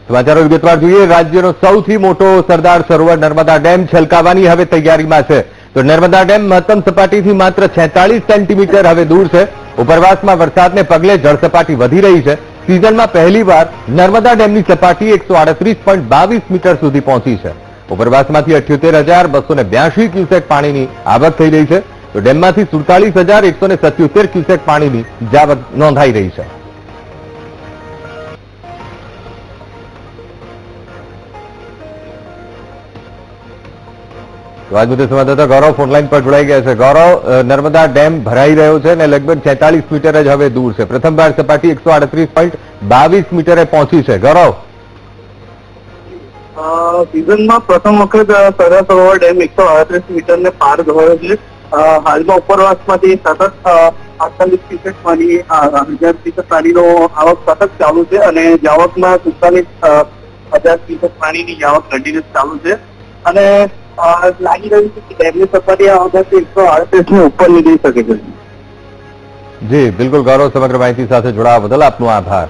સમાચારો વિગતવાર જોઈએ। રાજ્યનો સૌથી મોટો સરદાર સરોવર નર્મદા ડેમ છલકાવાની હવે તૈયારીમાં છે। તો નર્મદા ડેમ મહત્તમ સપાટીથી માત્ર 46 સેન્ટીમીટર હવે દૂર છે। ઉપરવાસમાં વરસાદને પગલે જળસપાટી વધી રહી છે। સિઝનમાં પહેલીવાર નર્મદા ડેમની સપાટી 138.22 મીટર સુધી પહોંચી છે। ઉપરવાસમાંથી 78,282 ક્યુસેક પાણીની આવક થઈ રહી છે। તો ડેમમાંથી 47,177 ક્યુસેક પાણીની જાવક નોંધાઈ રહી છે। આજ મુદ્દે સંવાદદાતા ગૌરવ ફોનલાઈન પર જોડાઈ ગયા છે। ગૌરવ, નર્મદા ડેમ ભરાઈ રહ્યો છે અને લગભગ 46 મીટર જ હવે દૂર છે। પ્રથમવાર સપાટી 138.22 મીટરે પહોંચી છે। ગૌરવ, સિઝનમાં પ્રથમ વખત સરદાર સરોવર ડેમ 138 મીટરને પાર ગયો છે। હાલમાં ઉપરવાસમાંથી સતત 48 ક્યુસેક પાણી 1000 ક્યુસેક પાણીનો આવક સતત ચાલુ છે અને જાવકમાં 47,000 ક્યુસેક પાણીની જાવક કન્ટિન્યુઅસ ચાલુ છે અને લાગી રહ્યું છે કે ડેમની સપાટી આ વખતે 138 ની ઉપરની જઈ શકે છે। જી બિલકુલ ગૌરવ, સમગ્ર માહિતી સાથે જોડાવા બદલ આપનો આભાર।